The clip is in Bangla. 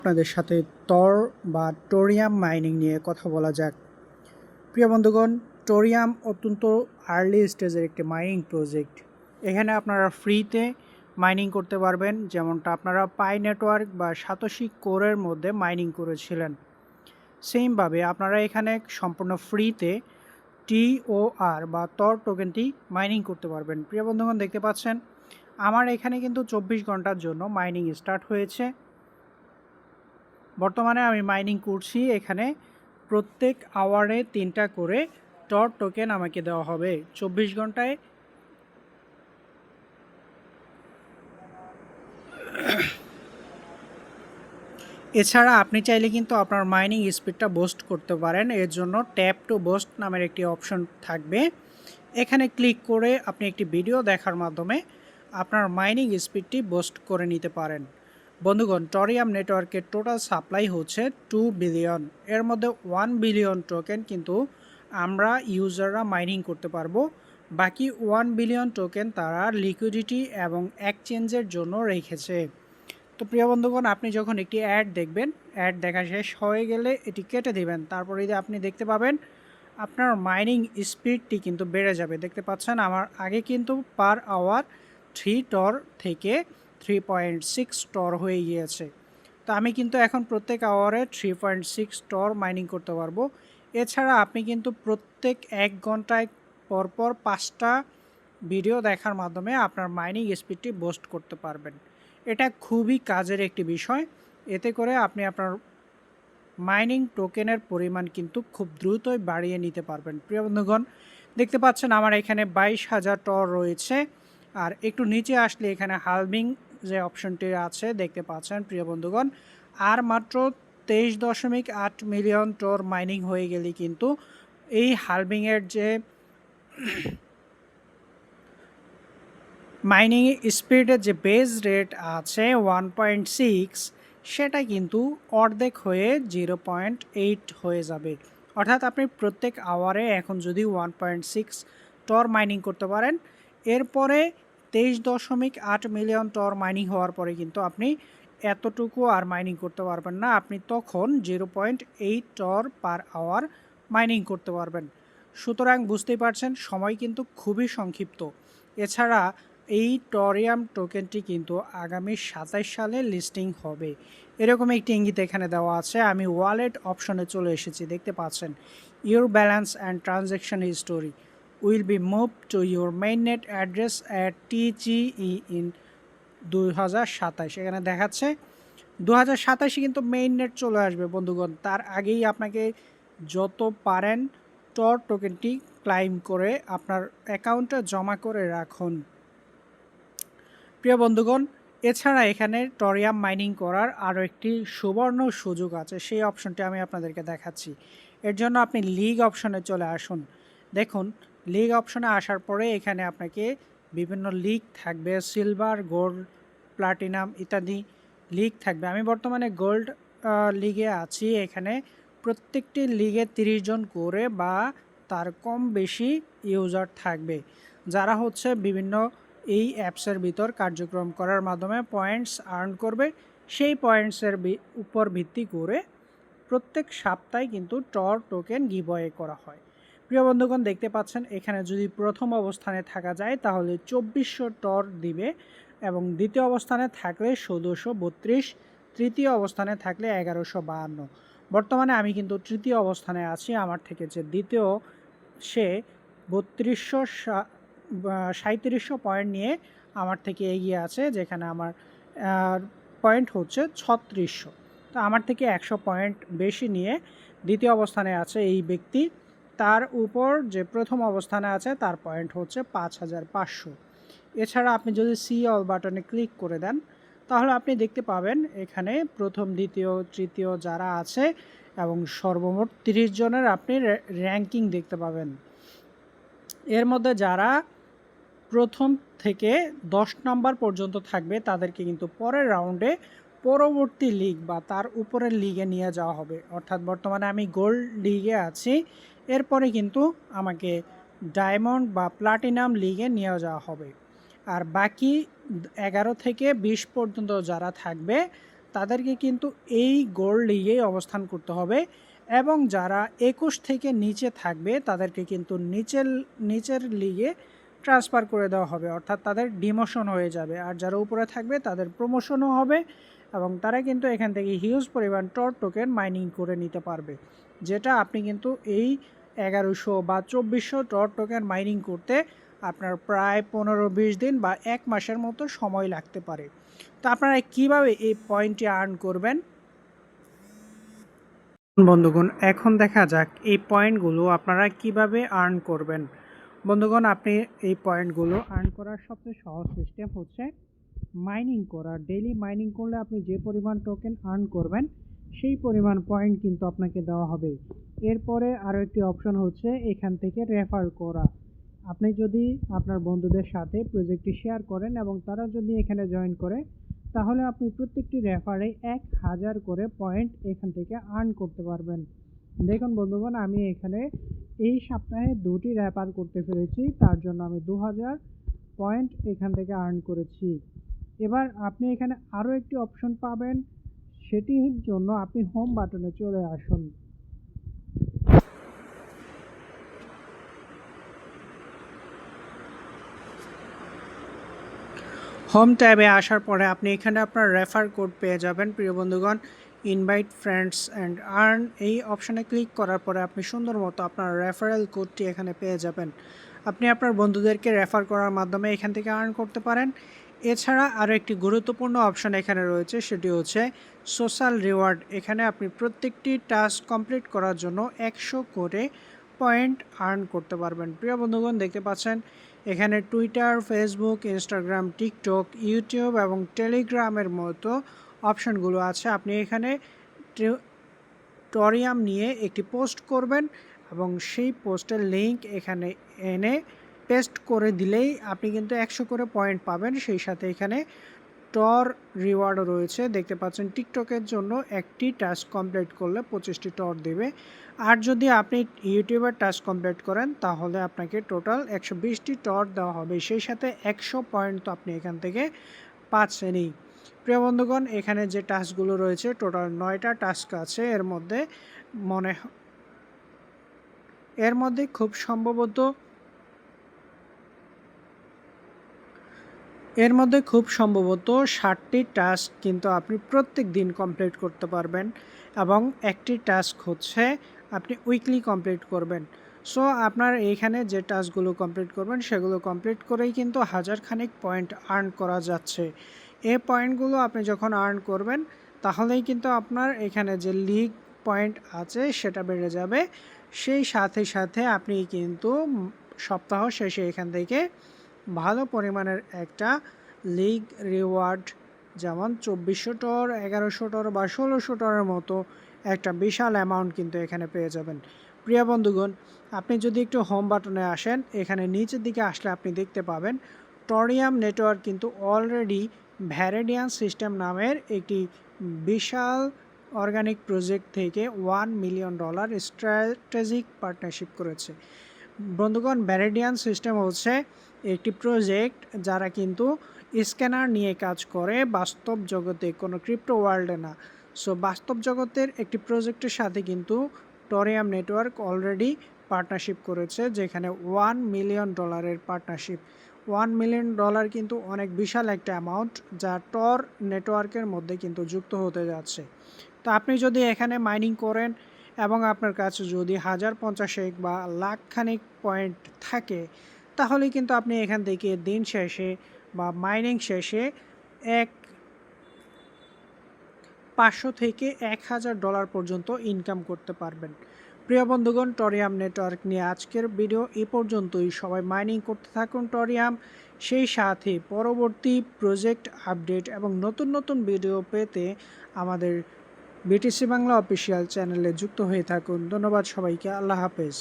আপনাদের সাথে তর বা টোরিয়াম মাইনিং নিয়ে কথা বলা যাক। প্রিয় বন্ধুগণ, টোরিয়াম অত্যন্ত আর্লি স্টেজের একটি মাইনিং প্রজেক্ট। এখানে আপনারা ফ্রিতে মাইনিং করতে পারবেন, যেমনটা আপনারা পাই নেটওয়ার্ক বা সাতোশি কোরের মধ্যে মাইনিং করেছিলেন। সেমভাবে আপনারা এখানে সম্পূর্ণ ফ্রিতে TOR বা তর টোকেনটি মাইনিং করতে পারবেন। প্রিয় বন্ধুগণ, দেখতে পাচ্ছেন আমার এখানে কিন্তু 24 ঘন্টার জন্য মাইনিং স্টার্ট হয়েছে। বর্তমানে আমি মাইনিং করছি। এখানে প্রত্যেক আওয়ারে 3টা করে টর টোকেন আমাকে দেওয়া হবে 24 ঘন্টায়। এছাড়া আপনি চাইলে কিন্তু আপনার মাইনিং স্পিডটা বুস্ট করতে পারেন। এর জন্য ট্যাপ টু বুস্ট নামের একটি অপশন থাকবে। এখানে ক্লিক করে আপনি একটি ভিডিও দেখার মাধ্যমে আপনার মাইনিং স্পিডটি বুস্ট করে নিতে পারেন। বন্ধুগণ, টোরিয়াম নেটওয়ার্কের টোটাল সাপ্লাই হচ্ছে 2 বিলিয়ন। এর মধ্যে 1 বিলিয়ন টোকেন কিন্তু আমরা ইউজাররা মাইনিং করতে পারবো। বাকি 1 বিলিয়ন টোকেন তারা লিকুইডিটি এবং এক্সচেঞ্জের জন্য রেখেছে। তো প্রিয় বন্ধুগণ, আপনি যখন একটি অ্যাড দেখবেন, অ্যাড দেখা শেষ হয়ে গেলে এটি কেটে দিবেন। তারপরে আপনি দেখতে পাবেন আপনার মাইনিং স্পিডটি কিন্তু বেড়ে যাবে। দেখতে পাচ্ছেন আমার আগে কিন্তু পার আওয়ার 3 টর থেকে 3.6 টর হয়ে গিয়েছে। তো আমি কিন্তু এখন প্রত্যেক আওয়ারে 3.6 টর মাইনিং করতে পারবো। এছাড়া আপনি কিন্তু প্রত্যেক 1 ঘন্টায় পরপর 5টা ভিডিও দেখার মাধ্যমে আপনার মাইনিং স্পিডটি বুস্ট করতে পারবেন। এটা খুবই কাজের একটি বিষয়। এতে করে আপনি আপনার মাইনিং টোকেনের পরিমাণ কিন্তু খুব দ্রুতই বাড়িয়ে নিতে পারবেন। প্রিয় বন্ধুগণ, দেখতে পাচ্ছেন আমার এখানে 22,000 টর রয়েছে। আর একটু নিচে আসলে এখানে হালভিং যে অপশনটি আছে দেখতে পাচ্ছেন প্রিয় বন্ধুগণ, আর মাত্র 23.8 মিলিয়ন টর মাইনিং হয়ে গেলে কিন্তু এই হালভিংয়ের যে মাইনিং স্পিডের যে বেস রেট আছে 1.6, সেটা কিন্তু অর্ধেক হয়ে 0.8 হয়ে যাবে। অর্থাৎ আপনি প্রত্যেক আওয়ারে এখন যদি 1.6 টর মাইনিং করতে পারেন, এরপরে 23.8 মিলিয়ন টর মাইনিং হওয়ার পরে কিন্তু আপনি এতটুকু আর মাইনিং করতে পারবেন না। আপনি তখন 0.8 টর পার আওয়ার মাইনিং করতে পারবেন। সুতরাং বুঝতেই পারছেন সময় কিন্তু খুবই সংক্ষিপ্ত। এছাড়া এই টোরিয়াম টোকেনটি কিন্তু আগামী 27 সালে লিস্টিং হবে, এরকম একটি ইঙ্গিত এখানে দেওয়া আছে। আমি ওয়ালেট অপশনে চলে এসেছি। দেখতে পাচ্ছেন your balance and transaction history will be move to your mainnet address at TGE in 2027। এখানে দেখাচ্ছে 2027 কিন্তু মেইননেট চলে আসবে। বন্ধুগণ, তার আগেই আপনাকে যত পারেন টর টোকেনটি ক্লাইম করে আপনার অ্যাকাউন্টে জমা করে রাখুন। প্রিয় বন্ধুগণ, এছাড়া এখানে টোরিয়াম মাইনিং করার আরও একটি সুবর্ণ সুযোগ আছে, সেই অপশনটি আমি আপনাদেরকে দেখাচ্ছি। এর জন্য আপনি লিগ অপশনে চলে আসুন। দেখুন, লিগ অপশনে আসার পরে এখানে আপনাকে বিভিন্ন লিগ থাকবে, সিলভার, গোল্ড, প্লাটিনাম ইত্যাদি লিগ থাকবে। আমি বর্তমানে গোল্ড লিগে আছি। এখানে প্রত্যেকটি লিগে 30 জন করে বা তার কম বেশি ইউজার থাকবে, যারা হচ্ছে বিভিন্ন এই অ্যাপসের ভিতর কার্যক্রম করার মাধ্যমে পয়েন্টস আর্ন করবে। সেই পয়েন্টসের উপর ভিত্তি করে প্রত্যেক সপ্তাহে কিন্তু টর টোকেন গিভওয়ে করা হয়। প্রিয় বন্ধুগণ, দেখতে পাচ্ছেন এখানে যদি প্রথম অবস্থানে থাকা যায় তাহলে 2400 টর দিবে, এবং দ্বিতীয় অবস্থানে থাকলে 1432, তৃতীয় অবস্থানে থাকলে 1152। বর্তমানে আমি কিন্তু তৃতীয় অবস্থানে আছি। আমার থেকে যে দ্বিতীয়, সে 3700 পয়েন্ট নিয়ে আমার থেকে এগিয়ে আছে, যেখানে আমার পয়েন্ট হচ্ছে 3600। তো আমার থেকে 100 পয়েন্ট বেশি নিয়ে দ্বিতীয় অবস্থানে আছে এই ব্যক্তি। তার উপর যে প্রথম অবস্থানে আছে তার পয়েন্ট হচ্ছে 5500। এছাড়া আপনি যদি সি অল বাটনে ক্লিক করে দেন তাহলে আপনি দেখতে পাবেন এখানে প্রথম, দ্বিতীয়, তৃতীয় যারা আছে এবং সর্বমোট 30 জনের আপনি র্যাঙ্কিং দেখতে পাবেন। এর মধ্যে যারা প্রথম থেকে 10 নম্বর পর্যন্ত থাকবে তাদেরকে কিন্তু পরের রাউন্ডে পরবর্তী লিগ বা তার উপরের লিগে নিয়ে যাওয়া হবে। অর্থাৎ বর্তমানে আমি গোল্ড লিগে আছি, এরপরে কিন্তু আমাকে ডায়মন্ড বা প্লাটিনাম লিগে নিয়ে যাওয়া হবে। আর বাকি 11 থেকে 20 পর্যন্ত যারা থাকবে তাদেরকে কিন্তু এই গোল্ড লিগেই অবস্থান করতে হবে এবং যারা 21 থেকে নিচে থাকবে তাদেরকে কিন্তু নিচের লিগে ট্রান্সফার করে দেওয়া হবে, অর্থাৎ তাদের ডিমোশন হয়ে যাবে। আর যারা উপরে থাকবে তাদের প্রমোশনও হবে এবং তারা কিন্তু এখান থেকে হিউজ পরিমাণ টর টোকেন মাইনিং করে নিতে পারবে, যেটা আপনি কিন্তু এই 1100 বা 2400 টর টোকেন মাইনিং করতে আপনার প্রায় 15-20 দিন বা 1 মাসের মতো সময় লাগতে পারে। তো আপনারা কিভাবে এই পয়েন্টটি আর্ন করবেন বন্ধুগণ, এখন দেখা যাক এই পয়েন্টগুলো আপনারা কিভাবে আর্ন করবেন। বন্ধুগণ, আপনি এই পয়েন্টগুলো আর্ন করার সবচেয়ে সহজ সিস্টেম হচ্ছে মাইনিং করা। ডেইলি মাইনিং করলে আপনি যে পরিমাণ টোকেন আর্ন করবেন সেই পরিমাণ পয়েন্ট কিন্তু আপনাকে দেওয়া হবে। এরপরে আরও একটি অপশন হচ্ছে এখান থেকে রেফার করা। আপনি যদি আপনার বন্ধুদের সাথে প্রজেক্টটি শেয়ার করেন এবং তারা যদি এখানে জয়েন করে, তাহলে আপনি প্রত্যেকটি রেফারে 1000 করে পয়েন্ট এখান থেকে আর্ন করতে পারবেন। দেখুন বন্ধুগণ, আমি এখানে এই সপ্তাহে 2টি রেফার করতে পেরেছি, তার জন্য আমি 2000 পয়েন্ট এখান থেকে আর্ন করেছি। এবার আপনি এখানে আরও একটি অপশন পাবেন, সেটির জন্য আপনি হোম বাটনে চলে আসুন। হোম ট্যাবে আসার পরে আপনি এখানে আপনার রেফার কোড পেয়ে যাবেন। প্রিয় বন্ধুগণ, ইনভাইট ফ্রেন্ডস অ্যান্ড আর্ন এই অপশানে ক্লিক করার পরে আপনি সুন্দর মতো আপনার রেফারেল কোডটি এখানে পেয়ে যাবেন। আপনি আপনার বন্ধুদেরকে রেফার করার মাধ্যমে এখান থেকে আর্ন করতে পারেন। এছাড়া আরও একটি গুরুত্বপূর্ণ অপশান এখানে রয়েছে, সেটি হচ্ছে সোশ্যাল রিওয়ার্ড। এখানে আপনি প্রত্যেকটি টাস্ক কমপ্লিট করার জন্য 100 করে পয়েন্ট আর্ন করতে পারবেন। প্রিয় বন্ধুগণ, দেখতে পাচ্ছেন এখানে Twitter, Facebook, Instagram, TikTok, YouTube এবং টেলিগ্রামের মতো অপশানগুলো আছে। আপনি এখানে টরিয়াম নিয়ে একটি পোস্ট করবেন এবং সেই পোস্টের লিঙ্ক এখানে এনে পেস্ট করে দিলেই আপনি কিন্তু 100 করে পয়েন্ট পাবেন। সেই সাথে এখানে টর রিওয়ার্ডও রয়েছে। দেখতে পাচ্ছেন টিকটকের জন্য একটি টাস্ক কমপ্লিট করলে 25টি টর দেবে। আর যদি আপনি ইউটিউবের টাস্ক কমপ্লিট করেন তাহলে আপনাকে টোটাল 120টি টর দেওয়া হবে। সেই সাথে 100 পয়েন্ট তো আপনি এখান থেকে পাচ্ছেনই। প্রিয় বন্ধুগণ, এখানে যে টাস্কগুলো রয়েছে টোটাল 9টা টাস্ক আছে। এর মধ্যে খুব সম্ভবত 60টি টাস্ক কিন্তু আপনি প্রত্যেক দিন কমপ্লিট করতে পারবেন এবং একটি টাস্ক হচ্ছে আপনি উইকলি কমপ্লিট করবেন। সো আপনার এইখানে যে টাস্কগুলো কমপ্লিট করবেন সেগুলো কমপ্লিট করেই কিন্তু 1000 খানিক পয়েন্ট আর্ন করা যাচ্ছে। এই পয়েন্টগুলো আপনি যখন আর্ন করবেন তাহলেই কিন্তু আপনার এখানে যে লিগ পয়েন্ট আছে সেটা বেড়ে যাবে। সেই সাথে আপনি কিন্তু সপ্তাহ শেষে এখান থেকে ভালো পরিমাণের একটা লিগ রিওয়ার্ড, যেমন 2400 টর, 1100 টর বা 1600 টরের মতো একটা বিশাল অ্যামাউন্ট কিন্তু এখানে পেয়ে যাবেন। প্রিয় বন্ধুগণ, আপনি যদি একটু হোম বাটনে আসেন, এখানে নিচের দিকে আসলে আপনি দেখতে পাবেন টরিয়াম নেটওয়ার্ক কিন্তু অলরেডি ভ্যারেডিয়ান সিস্টেম নামের একটি বিশাল অর্গানিক প্রজেক্ট থেকে $1 মিলিয়ন স্ট্র্যাটেজিক পার্টনারশিপ করেছে। বন্ধুগণ, ভ্যারেডিয়ান সিস্টেম হচ্ছে একটি প্রজেক্ট যারা কিন্তু স্ক্যানার নিয়ে কাজ করে, বাস্তব জগতে, কোনো ক্রিপ্টো ওয়ার্ল্ডে না। সো বাস্তব জগতের একটি প্রজেক্টের সাথে কিন্তু টরিয়াম নেটওয়ার্ক অলরেডি পার্টনারশিপ করেছে, যেখানে $1 মিলিয়ন পার্টনারশিপ। $1 মিলিয়ন কিন্তু অনেক বিশাল একটা অ্যামাউন্ট, যা টর নেটওয়ার্কের মধ্যে কিন্তু যুক্ত হতে যাচ্ছে। তো আপনি যদি এখানে মাইনিং করেন এবং আপনার কাছে যদি 1050 বা লাখখানিক পয়েন্ট থাকে, তাহলে কিন্তু আপনি এখান থেকে দিন শেষে বা মাইনিং শেষে 500 থেকে $1000 পর্যন্ত ইনকাম করতে পারবেন। প্রিয় বন্ধুগণ, টরিয়াম নেটওয়ার্ক নিয়ে আজকের ভিডিও এই পর্যন্তই। সবাই মাইনিং করতে থাকুন টরিয়াম, সেই সাথে পরবর্তী প্রজেক্ট আপডেট এবং নতুন ভিডিও পেতে আমাদের বিটিসি বাংলা অফিসিয়াল চ্যানেলে যুক্ত হয়ে থাকুন। ধন্যবাদ সবাইকে। আল্লাহ হাফেজ।